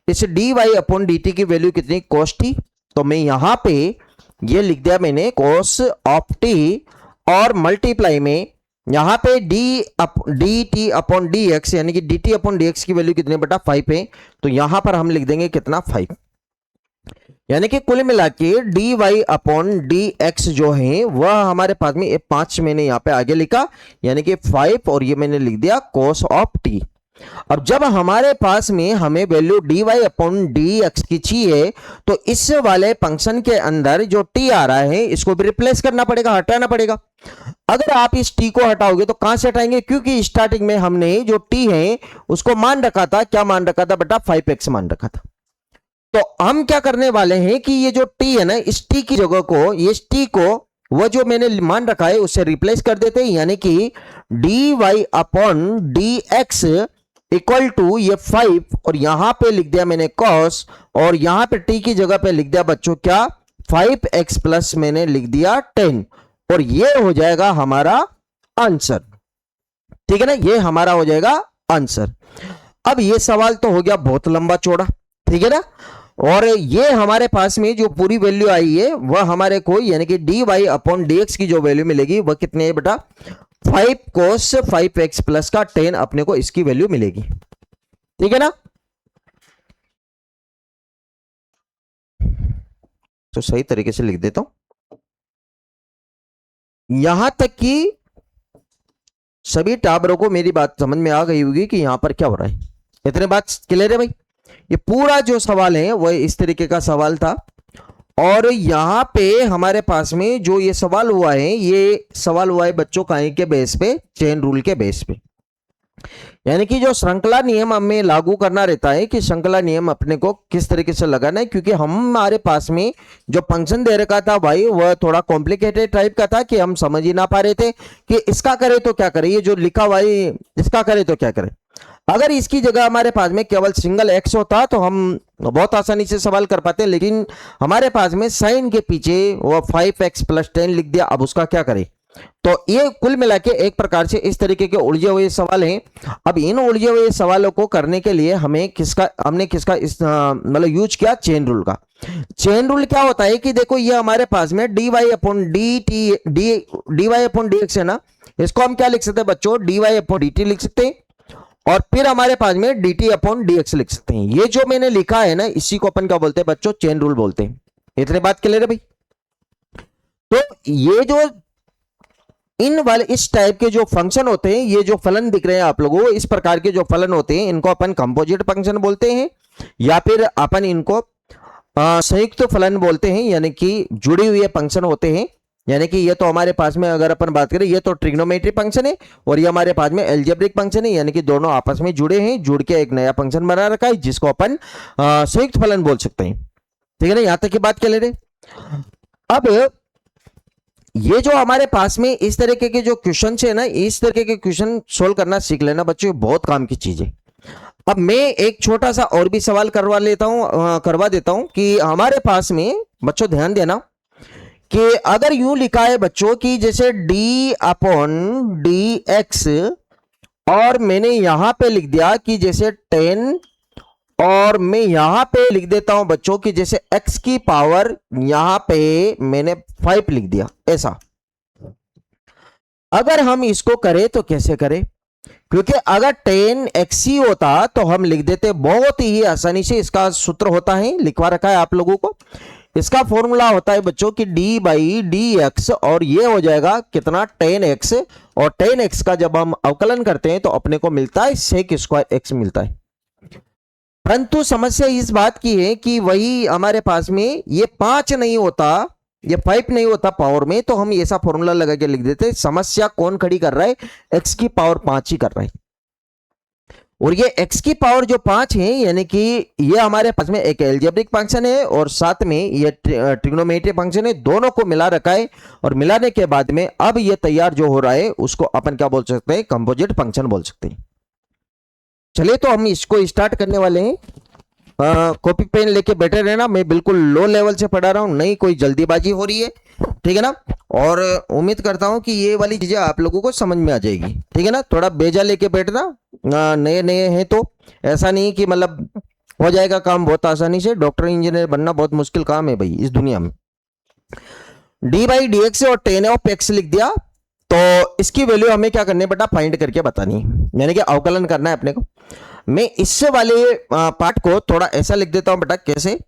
इस dy अपॉन dt की वैल्यू कितनी, cos t, तो मैं यहां पे ये लिख दिया मैंने cos ऑफ t, और मल्टीप्लाई में यहां पे dt अपॉन dx यानी कि dt अपॉन dx की वैल्यू कितनी बेटा, 5 है, तो यहां पर हम लिख देंगे कितना, 5। यानी कि कुल मिला के dy अपॉन dx जो है वह हमारे पास में 5 मैंने यहां पे आगे लिखा, यानी कि 5, और ये मैंने लिख दिया cos ऑफ t। अब जब हमारे पास में हमें वैल्यू dy अपॉन dx की चाहिए, तो इस वाले फंक्शन के अंदर जो t आ रहा है इसको भी रिप्लेस करना पड़ेगा, हटाना पड़ेगा। अगर आप इस t को हटाओगे तो कहां से हटाएंगे, क्योंकि स्टार्टिंग में हमने जो t है उसको मान रखा था, क्या मान रखा था बेटा, 5x मान रखा था। तो हम क्या करने वाले हैं कि ये जो t है ना, इस t की जगह को, इस t को वो जो मैंने मान रखा है उससे रिप्लेस कर देते हैं, यानी कि dy upon dx equal to ये 5, और यहां पे लिख दिया मैंने cos, और यहां पे t की जगह पे लिख दिया बच्चों क्या, 5x प्लस मैंने लिख दिया 10, और ये हो जाएगा हमारा आंसर। ठीक है ना, ये हमारा हो जाएगा आंसर। अब ये सवाल तो हो गया बहुत लंबा चौड़ा, ठीक है ना। और ये हमारे पास में जो पूरी वैल्यू आई है वह हमारे को यानी कि dy अपॉन dx की जो वैल्यू मिलेगी वह कितनी है बेटा, 5 cos 5x प्लस का 10 अपने को इसकी वैल्यू मिलेगी। ठीक है ना। तो सही तरीके से लिख देता हूं, यहां तक कि सभी टाबरों को मेरी बात समझ में आ गई होगी कि यहां पर क्या हो रहा है। इतने बात क्लियर है भाई। ये पूरा जो सवाल है वह इस तरीके का सवाल था, और यहां पे हमारे पास में जो ये सवाल हुआ है, ये सवाल हुआ है बच्चों काहे के बेस पे, चेन रूल के बेस पे। यानी कि जो श्रृंखला नियम हमें लागू करना रहता है कि श्रृंखला नियम अपने को किस तरीके से लगाना है, क्योंकि हमारे पास में जो फंक्शन दे रखा था भाई वह थोड़ा कॉम्प्लिकेटेड टाइप का था कि हम समझ ही ना पा रहे थे कि इसका करे तो क्या करे, ये जो लिखा हुआ है इसका करे तो क्या करे। अगर इसकी जगह हमारे पास में केवल सिंगल x होता तो हम बहुत आसानी से सवाल कर पाते, लेकिन हमारे पास में साइन के पीछे वो 5x प्लस 10 लिख दिया, अब उसका क्या करें। तो ये कुल मिला के एक प्रकार से इस तरीके के उलझे हुए सवाल हैं। अब इन उलझे हुए सवालों को करने के लिए हमने किसका इस मतलब यूज किया, चेन रूल का। चेन रूल क्या होता है कि देखो ये हमारे पास में dy अपॉन dx है ना, इसको हम क्या लिख सकते हैं बच्चों, dy अपॉन dt लिख सकते हैं, और फिर हमारे पास में dt अपॉन dx लिख सकते हैं। ये जो मैंने लिखा है ना, इसी को अपन क्या बोलते हैं बच्चों, चेन रूल बोलते हैं। इतने बात क्लियर है भाई। तो ये जो इन वाले इस टाइप के जो फंक्शन होते हैं, ये जो फलन दिख रहे हैं आप लोगों को, इस प्रकार के जो फलन होते हैं इनको अपन कंपोजिट फंक्शन बोलते हैं, या फिर अपन इनको संयुक्त फलन बोलते हैं, यानी कि जुड़ी हुए फंक्शन होते हैं। यानी कि ये तो हमारे पास में अगर अपन बात करें, ये तो ट्रिग्नोमेट्री फंक्शन है और ये हमारे पास में एल्जेब्रिक फंक्शन है, यानी कि दोनों आपस में जुड़े हैं, जुड़ के एक नया फंक्शन बना रखा है जिसको अपन संयुक्त फलन बोल सकते हैं। ठीक है ना, यहां तक की बात कर ले रहे। अब ये जो हमारे पास में इस तरीके के जो क्वेश्चन है ना, इस तरीके के क्वेश्चन सोल्व करना सीख लेना बच्चों, बहुत काम की चीज है। अब मैं एक छोटा सा और भी सवाल करवा देता हूं कि हमारे पास में बच्चों ध्यान देना कि अगर यूं लिखा है बच्चों कि जैसे d अपॉन डी एक्स, और मैंने यहां पे लिख दिया कि जैसे 10, और मैं यहां पे लिख देता हूं बच्चों कि जैसे x की पावर यहां पे मैंने 5 लिख दिया, ऐसा अगर हम इसको करें तो कैसे करें? क्योंकि अगर 10x ही होता तो हम लिख देते बहुत ही आसानी से। इसका सूत्र होता है, लिखवा रखा है आप लोगों को। इसका फॉर्मूला होता है बच्चों कि d बाई डी एक्स, और ये हो जाएगा कितना 10x, और 10x का जब हम अवकलन करते हैं तो अपने को मिलता है sec स्क्वायर x मिलता है। परंतु समस्या इस बात की है कि वही हमारे पास में ये 5 नहीं होता, ये 5 नहीं होता पावर में, तो हम ऐसा फॉर्मूला लगा के लिख देते। समस्या कौन खड़ी कर रहा है? x की पावर 5 ही कर रहा है। और ये x की पावर जो 5 है, यानी कि ये हमारे पास में एक एल्जेब्रिक फंक्शन है और साथ में ये ट्रिग्नोमेट्री फंक्शन है, दोनों को मिला रखा है। और मिलाने के बाद में अब ये तैयार जो हो रहा है उसको अपन क्या बोल सकते हैं? कंपोजिट फंक्शन बोल सकते हैं। चलिए तो हम इसको स्टार्ट करने वाले हैं। कॉपी पेन लेके बैठे रहना, मैं बिल्कुल लो लेवल से पढ़ा रहा हूं, नहीं कोई जल्दीबाजी हो रही है, ठीक है ना। और उम्मीद करता हूं कि ये वाली चीजें आप लोगों को समझ में आ जाएगी, ठीक है ना। थोड़ा बेजा लेके बैठना, नए नए हैं तो ऐसा नहीं कि मतलब हो जाएगा काम बहुत आसानी से। डॉक्टर इंजीनियर बनना बहुत मुश्किल काम है भाई इस दुनिया में। डी बाई डी एक्स और 10 ऑफ एक्स लिख दिया, तो इसकी वैल्यू हमें क्या करनी है बेटा? फाइंड करके बतानी है, यानी कि अवकलन करना है अपने को। मैं इससे वाले पार्ट को थोड़ा ऐसा लिख देता हूं बेटा, कैसे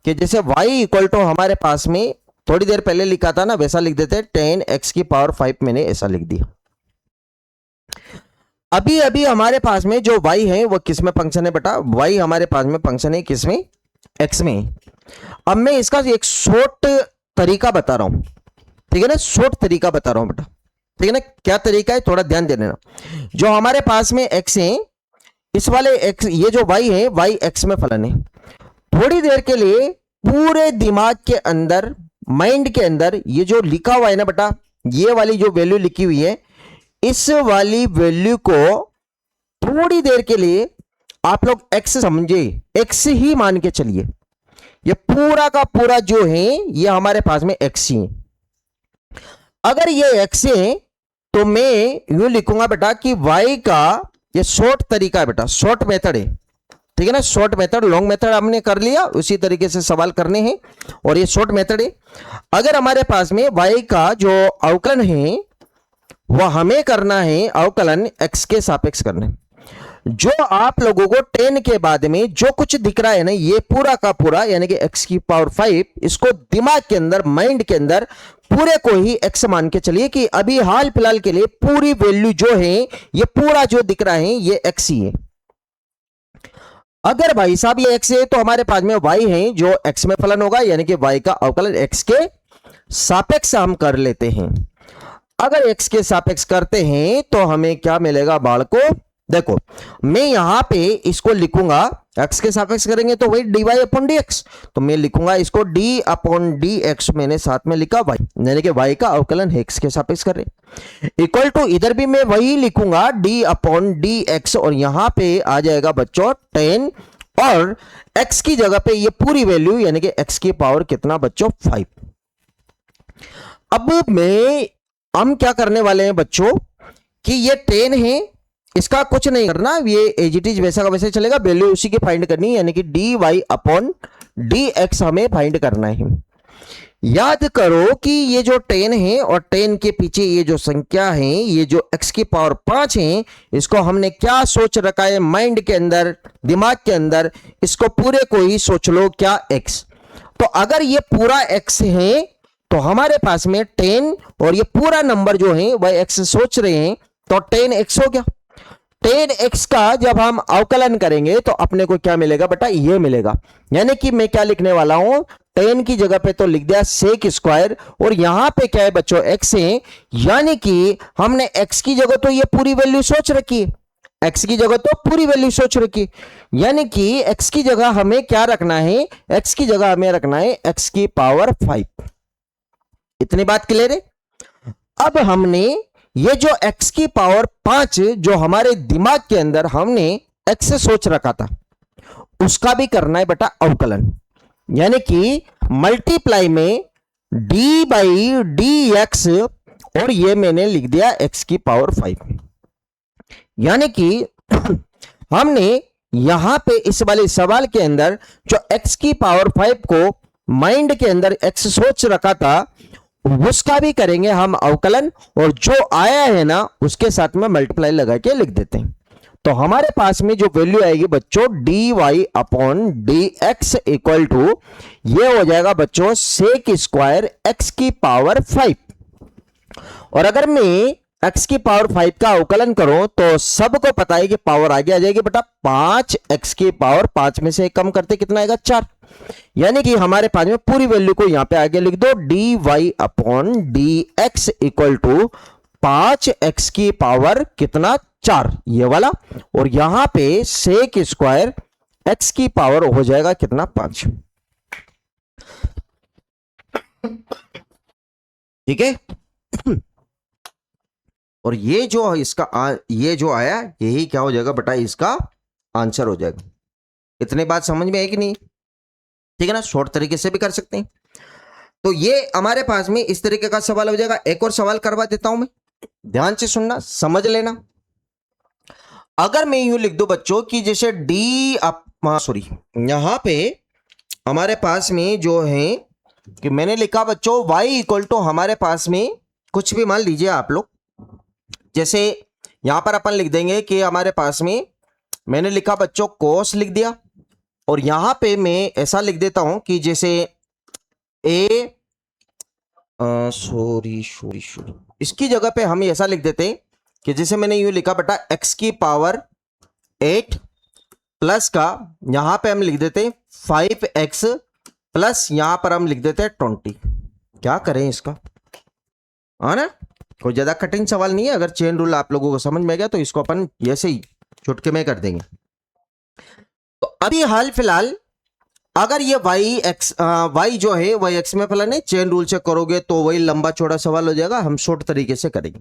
कि जैसे y इक्वल टू हमारे पास में थोड़ी देर पहले लिखा था ना, वैसा लिख देते हैं 10x की पावर 5, मैंने ऐसा लिख दिया। अभी अभी हमारे पास में जो y है वो किस में फंक्शन है बेटा? y हमारे पास में फंक्शन है किस में? x में। अब मैं इसका एक शॉर्ट तरीका बता रहा हूं, ठीक है ना, शॉर्ट तरीका बता रहा हूं बेटा, ठीक है ना। क्या तरीका है थोड़ा ध्यान दे लेना। जो हमारे पास में x है, इस वाले x, ये जो y है y x में फलन है। थोड़ी देर के लिए पूरे दिमाग के अंदर, माइंड के अंदर ये जो लिखा हुआ है ना बेटा, ये वाली जो वैल्यू लिखी हुई है, इस वाली वैल्यू को थोड़ी देर के लिए आप लोग x समझे, x ही मान के चलिए। ये पूरा का पूरा जो है ये हमारे पास में x ही है। अगर ये x है तो मैं यूं लिखूंगा बेटा कि y का ये शॉर्ट तरीका है बेटा, शॉर्ट मेथड है, ठीक है ना। शॉर्ट मेथड, लॉन्ग मेथड हमने कर लिया, उसी तरीके से सवाल करने हैं, और ये शॉर्ट मेथड है। अगर हमारे पास में y का जो अवकलन है वह हमें करना है, अवकलन x के सापेक्ष करना है। जो आप लोगों को 10 के बाद में जो कुछ दिख रहा है ना, ये पूरा का पूरा यानी कि x की पावर 5, इसको दिमाग के अंदर, माइंड के अंदर पूरे को ही x मान के चलिए कि अभी हाल फिलहाल के लिए पूरी वैल्यू जो है, ये पूरा जो दिख रहा है ये x ही है। अगर भाई साहब ये x है तो हमारे पास में y है जो x में फलन होगा, यानी कि y का अवकलन x के सापेक्ष हम कर लेते हैं। अगर x के सापेक्ष करते हैं तो हमें क्या मिलेगा बालको? देखो मैं यहां पे इसको लिखूंगा, x के सापेक्ष करेंगे तो वही dy अपॉन dx, तो मैं लिखूंगा इसको d अपॉन dx, मैंने साथ में लिखा y, यानी कि y का अवकलन x के सापेक्ष कर रहे। इक्वल टू इधर भी मैं वही लिखूंगा d अपॉन dx, और यहां पे आ जाएगा बच्चों 10, और x की जगह पे ये पूरी वैल्यू यानी कि x की पावर कितना बच्चों? 5। अब हम क्या करने वाले हैं बच्चों कि ये 10 है, इसका कुछ नहीं करना, ये एज इट इज वैसा का वैसे चलेगा, वैल्यू उसी की फाइंड करनी है, यानी कि dy अपॉन dx हमें फाइंड करना है। याद करो कि ये जो 10 है और 10 के पीछे ये जो संख्या है, ये जो x की पावर 5 है, इसको हमने क्या सोच रखा है माइंड के अंदर, दिमाग के अंदर, इसको पूरे को ही सोच लो क्या? x। तो अगर ये पूरा x है तो हमारे पास में 10 और ये पूरा नंबर जो है वह x सोच रहे हैं, तो 10x हो गया। 10x का जब हम अवकलन करेंगे तो अपने को क्या मिलेगा बेटा, ये मिलेगा। यानी कि मैं क्या लिखने वाला हूं, 10 की जगह पे तो लिख दिया सेक स्क्वायर, और यहां पे क्या है बच्चों, x है। यानी कि हमने x की जगह तो ये पूरी वैल्यू सोच रखी है, x की जगह तो पूरी वैल्यू सोच रखी, यानी कि x की जगह हमें क्या रखना है, x की जगह हमें रखना है x की पावर 5। इतनी बात क्लियर है। अब हमने ये जो x की पावर 5 जो हमारे दिमाग के अंदर हमने x से सोच रखा था, उसका भी करना है बेटा अवकलन, यानी कि मल्टीप्लाई में d बाई डी एक्स, और ये मैंने लिख दिया x की पावर 5। यानी कि हमने यहां पे इस वाले सवाल के अंदर जो x की पावर 5 को माइंड के अंदर x सोच रखा था, उसका भी करेंगे हम अवकलन, और जो आया है ना उसके साथ में मल्टीप्लाई लगा के लिख देते हैं। तो हमारे पास में जो वैल्यू आएगी बच्चों, d y upon d x equal to, ये हो जाएगा बच्चों सेक स्क्वायर एक्स की पावर 5। और अगर मैं x की पावर 5 का अवकलन करूं तो सबको पता है कि पावर आगे आ जाएगी बेटा 5, x की पावर 5 में से कम करते कितना आएगा, 4। यानी कि हमारे पास में पूरी वैल्यू को यहां पे आगे लिख दो, d y upon d x equal to 5x की पावर कितना, 4, ये वाला, और यहां पे सेक स्क्वायर x की पावर हो जाएगा कितना, 5। ठीक है। और ये जो इसका ये जो आया यही क्या हो जाएगा बेटा, इसका आंसर हो जाएगा। इतनी बात समझ में है कि नहीं, ठीक है ना, शॉर्ट तरीके से भी कर सकते हैं। तो ये हमारे पास में इस तरीके का सवाल हो जाएगा। एक और सवाल करवा देता हूं मैं, ध्यान से सुनना, समझ लेना। अगर मैं यूं लिख दूं बच्चों कि जैसे डी सॉरी यहां पे हमारे पास में जो है कि मैंने लिखा बच्चों y इक्वल टू, हमारे पास में कुछ भी मान लीजिए आप लोग, जैसे यहां पर अपन लिख देंगे कि हमारे पास में मैंने लिखा बच्चों कोस लिख दिया, और यहां पे मैं ऐसा लिख देता हूं कि जैसे सॉरी इसकी जगह पे हम ऐसा लिख देते हैं कि जैसे मैंने यूं लिखा बेटा x की पावर 8 प्लस का यहां पे हम लिख देते हैं 5x प्लस यहां पर हम लिख देते हैं 20। क्या करें इसका, है ना, कोई ज्यादा कठिन सवाल नहीं है। अगर चेन रूल आप लोगों को समझ में गया तो इसको अपन ऐसे ही चुटके में कर देंगे। तो अभी हाल फिलहाल अगर ये y जो है y x में फलन है, चेन रूल से करोगे तो वही लंबा चौड़ा सवाल हो जाएगा। हम शॉर्ट तरीके से करेंगे।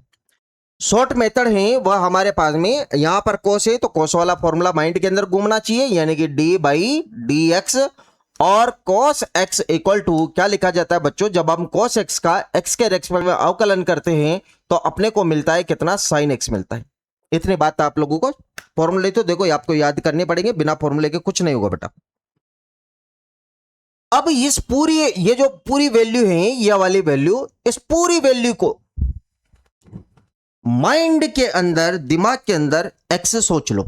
शॉर्ट मेथड है वह हमारे पास में, यहां पर कोस है तो कोस वाला फॉर्मूला माइंड के अंदर घूमना चाहिए, यानी कि d बाई डी एक्स, और cos x इक्वल टू क्या लिखा जाता है बच्चों, जब हम cos x का x के रेस्पेक्ट में अवकलन करते हैं तो अपने को मिलता है कितना, sin x मिलता है। इतनी बात आप लोगों को, फॉर्मूले तो देखो आपको याद करने पड़ेंगे, बिना फॉर्मूले के कुछ नहीं होगा बेटा। अब इस पूरी, ये जो पूरी वैल्यू है, ये वाली वैल्यू, इस पूरी वैल्यू को माइंड के अंदर, दिमाग के अंदर x सोच लो,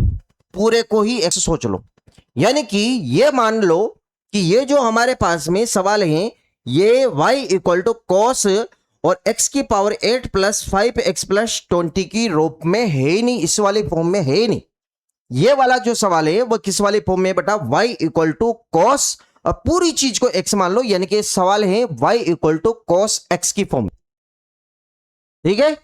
पूरे को ही x सोच लो। यानी कि ये मान लो कि ये जो हमारे पास में सवाल है, ये y इक्वल टू कॉस और x की पावर 8 प्लस 5x प्लस 20 की रूप में है ही नहीं, इस वाले फॉर्म में है ही नहीं। ये वाला जो सवाल है वो किस वाले फॉर्म में बेटा, y इक्वल टू कॉस, और पूरी चीज को x मान लो, यानी कि सवाल है y equal to cos x की फॉर्म। ठीक है।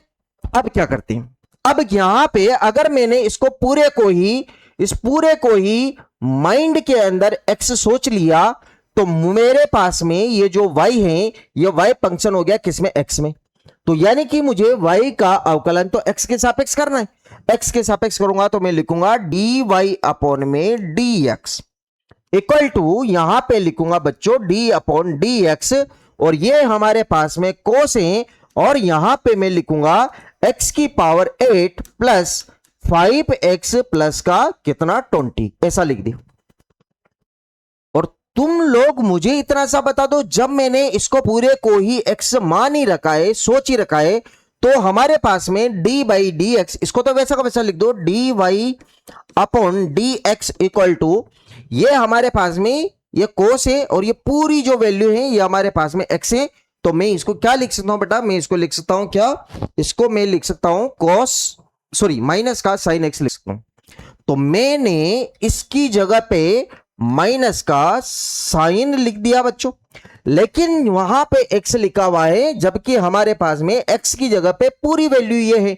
अब क्या करते हैं, अब यहां पे अगर मैंने इसको पूरे को ही, इस पूरे को ही माइंड के अंदर x सोच लिया तो मेरे पास में ये जो y है, ये y फंक्शन हो गया किसमें, x में। तो यानी कि मुझे y का अवकलन तो x के सापेक्ष करना है। x के सापेक्ष करूंगा तो मैं लिखूंगा dy अपॉन में dx इक्वल टू, यहां पे लिखूंगा बच्चों d अपॉन dx, और ये हमारे पास में कोस है, और यहां पे मैं लिखूंगा x की पावर 8 प्लस 5x प्लस का कितना, 20, ऐसा लिख दिया। और तुम लोग मुझे इतना सा बता दो, जब मैंने इसको पूरे को ही x मान ही रखा है, सोच ही रखा है, तो हमारे पास में d बाई डी एक्स, इसको तो वैसा का वैसा लिख दो, dy y upon d x equal to, ये हमारे पास में ये कोस है, और ये पूरी जो वैल्यू है ये हमारे पास में x है। तो मैं इसको क्या लिख सकता हूं बेटा, मैं इसको लिख सकता हूं क्या, इसको मैं लिख सकता हूं cos सॉरी माइनस का साइन एक्स लिख सकता हूं। तो मैंने इसकी जगह पे माइनस का साइन लिख दिया बच्चों, लेकिन वहां पे एक्स लिखा हुआ है, जबकि हमारे पास में एक्स की जगह पे पूरी वैल्यू ये है।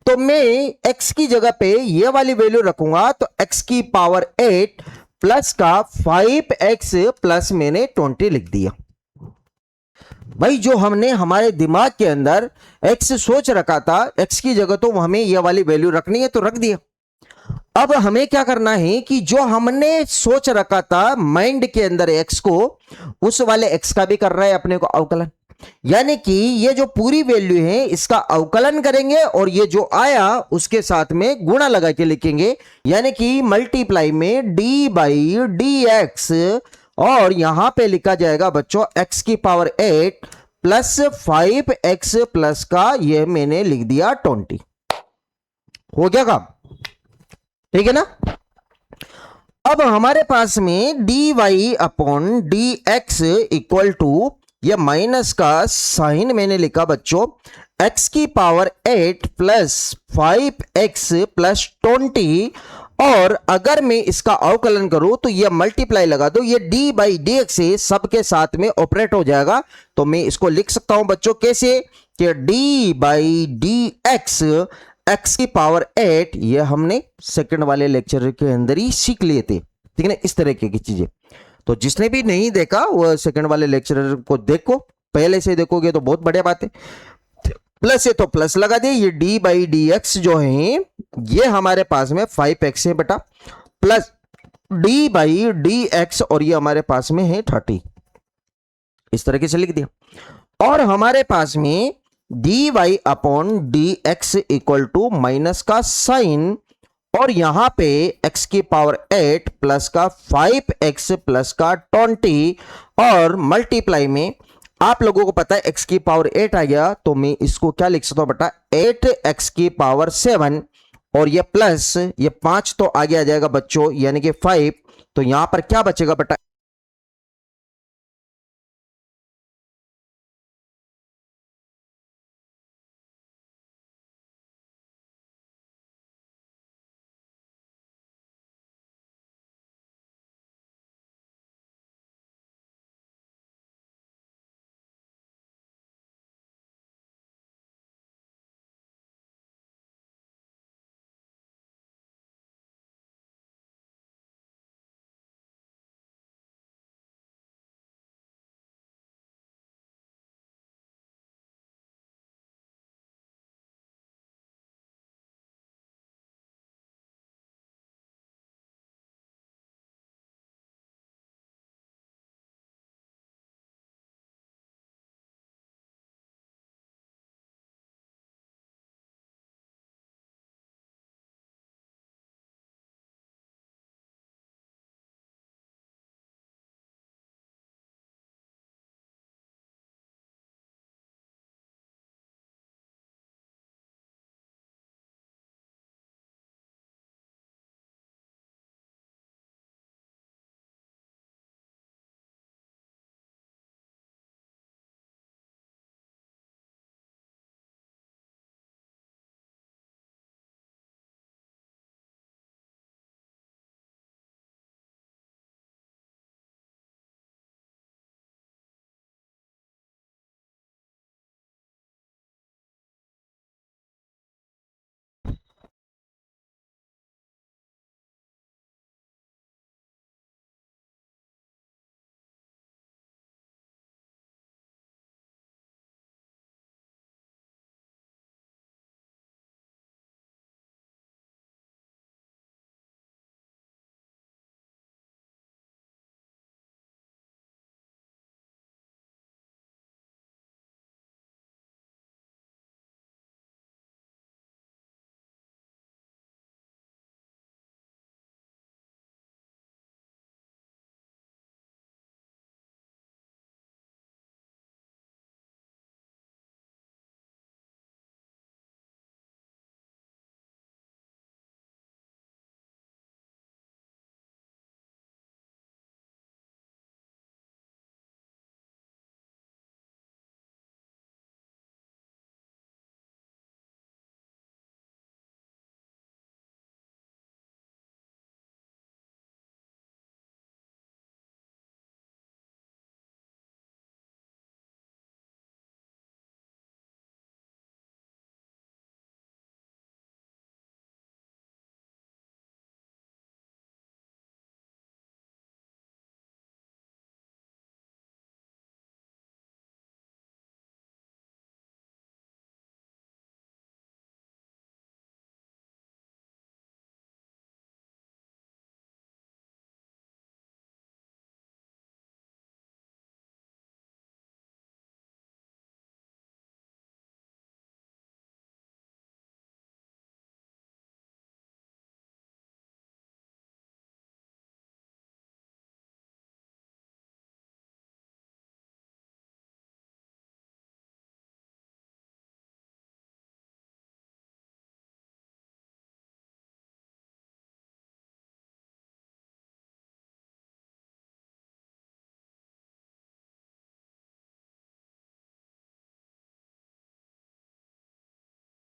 तो मैं एक्स की जगह पे ये वाली वैल्यू रखूंगा, तो एक्स की पावर 8 प्लस का 5x प्लस मैंने 20 लिख दिया। भाई जो हमने हमारे दिमाग के अंदर x सोच रखा था, x की जगह तो हमें ये वाली वैल्यू रखनी है, तो रख दिया। अब हमें क्या करना है कि जो हमने सोच रखा था माइंड के अंदर x को, उस वाले x का भी कर रहा है अपने को अवकलन। यानी कि ये जो पूरी वैल्यू है इसका अवकलन करेंगे और ये जो आया उसके साथ में गुणा लगा के लिखेंगे, यानी कि मल्टीप्लाई में d बाई डी एक्स, और यहां पे लिखा जाएगा बच्चों x की पावर 8 प्लस 5x प्लस का ये मैंने लिख दिया 20। हो गया काम, ठीक है ना। अब हमारे पास में dy upon dx equal to ये माइनस का साइन मैंने लिखा बच्चों x की पावर 8 प्लस 5x प्लस 20, और अगर मैं इसका अवकलन करूं तो ये मल्टीप्लाई लगा दो, ये d बाई डी एक्स से सबके साथ में ऑपरेट हो जाएगा। तो मैं इसको लिख सकता हूं बच्चों कैसे कि d by D x x की पावर 8, ये हमने सेकंड वाले लेक्चर के अंदर ही सीख लिए थे, ठीक है ना, इस तरह की चीजें। तो जिसने भी नहीं देखा वो सेकंड वाले लेक्चर को देखो, पहले से देखोगे तो बहुत बढ़िया बात है। प्लस है तो प्लस लगा दे, ये d बाई डी एक्स जो है ये हमारे पास में 5x है बेटा, plus d by D x और ये हमारे पास में है 30, इस तरीके से लिख दिया। और हमारे पास में dy upon d x equal to minus का साइन, और यहां पे x की पावर 8 प्लस का 5x प्लस का 20, और मल्टीप्लाई में आप लोगों को पता है x की पावर 8 आ गया, तो मैं इसको क्या लिख सकता हूं बेटा 8x की पावर 7, और ये प्लस ये 5 तो आगे आ जाएगा बच्चों यानी कि 5, तो यहां पर क्या बचेगा बेटा